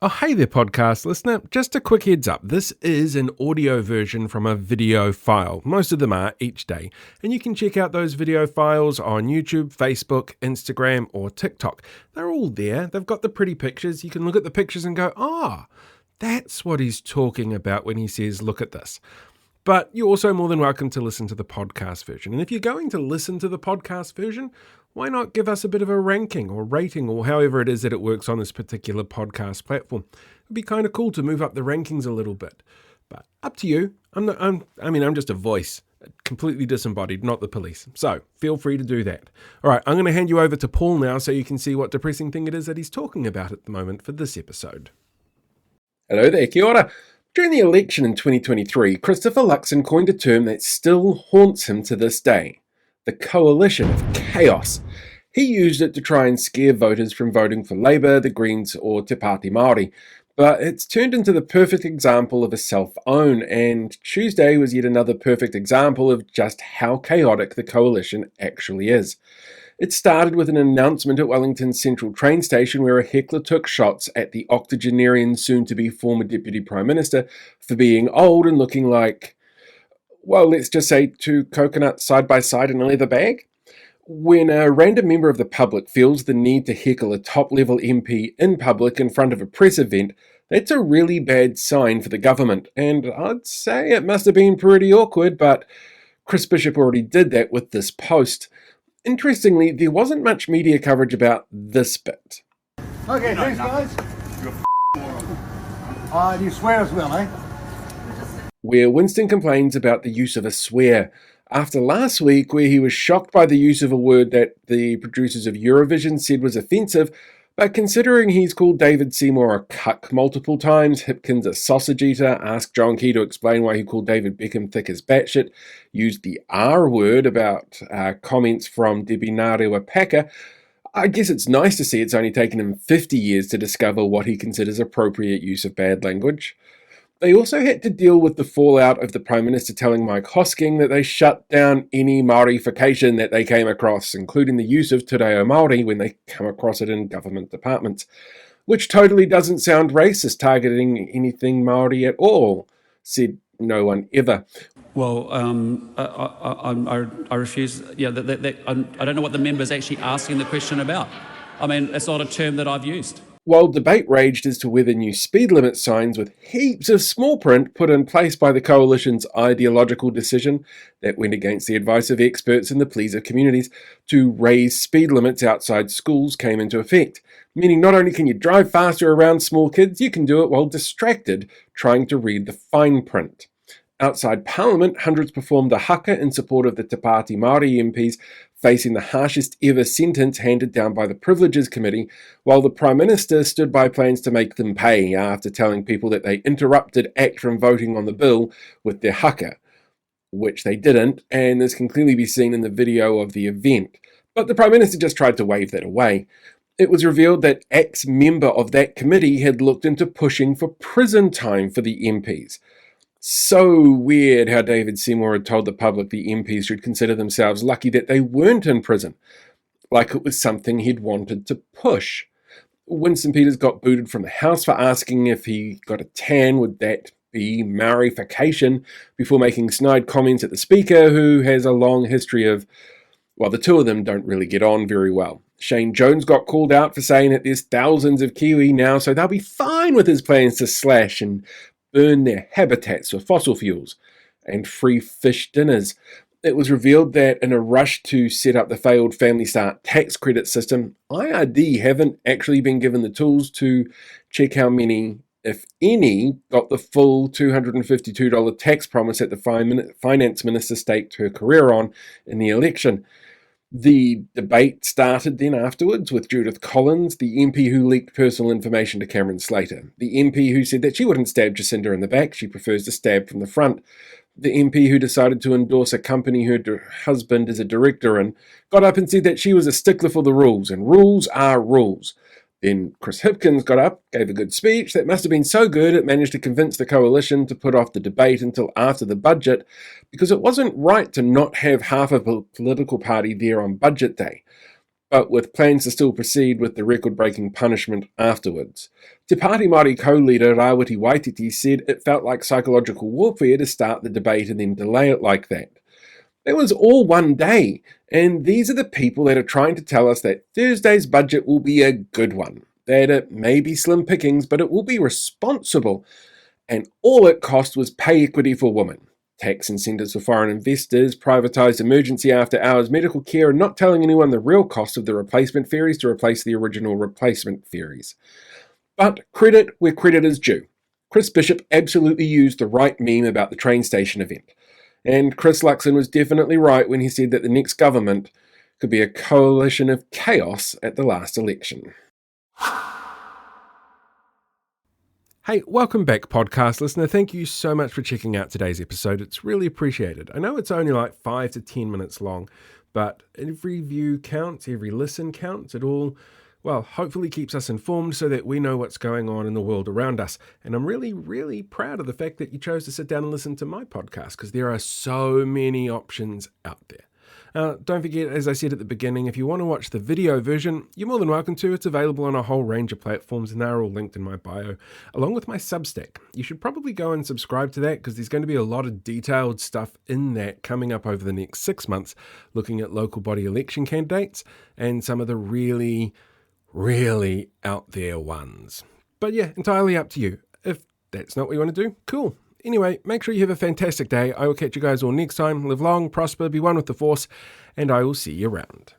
Oh, hey there, podcast listener. Just a quick heads up. This is an audio version from a video file. Most of them are each day. And you can check out those video files on YouTube, Facebook, Instagram, or TikTok. They're all there. They've got the pretty pictures. You can look at the pictures and go, that's what he's talking about when he says, look at this. But you're also more than welcome to listen to the podcast version. And if you're going to listen to the podcast version, why not give us a bit of a ranking or rating or however it is that it works on this particular podcast platform? It'd be kind of cool to move up the rankings a little bit. But up to you. I'm just a voice, completely disembodied, not the police. So feel free to do that. All right, I'm going to hand you over to Paul now so you can see what depressing thing it is that he's talking about at the moment for this episode. Hello there, kia ora. During the election in 2023, Christopher Luxon coined a term that still haunts him to this day: the coalition of chaos. He used it to try and scare voters from voting for Labour, the Greens or Te Pāti Māori, but it's turned into the perfect example of a self-own, and Tuesday was yet another perfect example of just how chaotic the coalition actually is. It started with an announcement at Wellington's Central train station where a heckler took shots at the octogenarian soon-to-be former Deputy Prime Minister for being old and looking like, well, let's just say two coconuts side by side in a leather bag. When a random member of the public feels the need to heckle a top-level MP in public in front of a press event, that's a really bad sign for the government, and I'd say it must have been pretty awkward, but Chris Bishop already did that with this post. Interestingly, there wasn't much media coverage about this bit. Okay, thanks guys. You swear as well, eh? Where Winston complains about the use of a swear, after last week where he was shocked by the use of a word that the producers of Eurovision said was offensive, but considering he's called David Seymour a cuck multiple times, Hipkins a sausage eater, asked John Key to explain why he called David Beckham thick as batshit, used the R word about comments from Debbie Ngarewa Packer, I guess it's nice to see it's only taken him 50 years to discover what he considers appropriate use of bad language. They also had to deal with the fallout of the Prime Minister telling Mike Hosking that they shut down any Māorification that they came across, including the use of Te Reo Māori when they come across it in government departments, which totally doesn't sound racist, targeting anything Māori at all, said no one ever. Well, I refuse. Yeah, I don't know what the member's actually asking the question about. I mean, it's not a term that I've used. While debate raged as to whether new speed limit signs with heaps of small print put in place by the coalition's ideological decision that went against the advice of experts and the pleas of communities to raise speed limits outside schools came into effect, meaning not only can you drive faster around small kids, you can do it while distracted trying to read the fine print. Outside Parliament, hundreds performed a haka in support of the Te Pāti Māori MPs facing the harshest ever sentence handed down by the Privileges Committee, while the Prime Minister stood by plans to make them pay after telling people that they interrupted ACT from voting on the bill with their haka, which they didn't, and this can clearly be seen in the video of the event. But the Prime Minister just tried to wave that away. It was revealed that ACT's member of that committee had looked into pushing for prison time for the MPs. So weird how David Seymour had told the public the MPs should consider themselves lucky that they weren't in prison, like it was something he'd wanted to push. Winston Peters got booted from the House for asking if he got a tan, would that be Māorification, before making snide comments at the Speaker, who has a long history of, well, the two of them don't really get on very well. Shane Jones got called out for saying that there's thousands of Kiwi now, so they'll be fine with his plans to slash and burn their habitats for fossil fuels and free fish dinners. It was revealed that in a rush to set up the failed Family Start tax credit system, IRD haven't actually been given the tools to check how many, if any, got the full $252 tax promise that the finance minister staked her career on in the election. The debate started then afterwards with Judith Collins, the MP who leaked personal information to Cameron Slater. The MP who said that she wouldn't stab Jacinda in the back, she prefers to stab from the front. The MP who decided to endorse a company her husband is a director in got up and said that she was a stickler for the rules, and rules are rules. Then Chris Hipkins got up, gave a good speech that must have been so good it managed to convince the coalition to put off the debate until after the budget, because it wasn't right to not have half of a political party there on budget day. but with plans to still proceed with the record-breaking punishment afterwards. Te Pāti Māori co-leader Rawiti Waititi said it felt like psychological warfare to start the debate and then delay it like that. It was all one day, and these are the people that are trying to tell us that Thursday's budget will be a good one, that it may be slim pickings, but it will be responsible, and all it cost was pay equity for women. Tax incentives for foreign investors, privatised emergency after-hours medical care, and not telling anyone the real cost of the replacement ferries to replace the original replacement ferries. But credit where credit is due. Chris Bishop absolutely used the right meme about the train station event. And Chris Luxon was definitely right when he said that the next government could be a coalition of chaos at the last election. Hey, welcome back, podcast listener. Thank you so much for checking out today's episode. It's really appreciated. I know it's only like 5 to 10 minutes long, but every view counts, every listen counts. It all, well, hopefully keeps us informed so that we know what's going on in the world around us. And I'm really, really proud of the fact that you chose to sit down and listen to my podcast, because there are so many options out there. Don't forget, as I said at the beginning, if you want to watch the video version, you're more than welcome to. It's available on a whole range of platforms, and they're all linked in my bio, along with my Substack. You should probably go and subscribe to that, because there's going to be a lot of detailed stuff in that coming up over the next 6 months, looking at local body election candidates and some of the really, really out there ones. But yeah, entirely up to you. If that's not what you want to do, cool. Anyway, make sure you have a fantastic day. I will catch you guys all next time. Live long, prosper, be one with the Force, and I will see you around.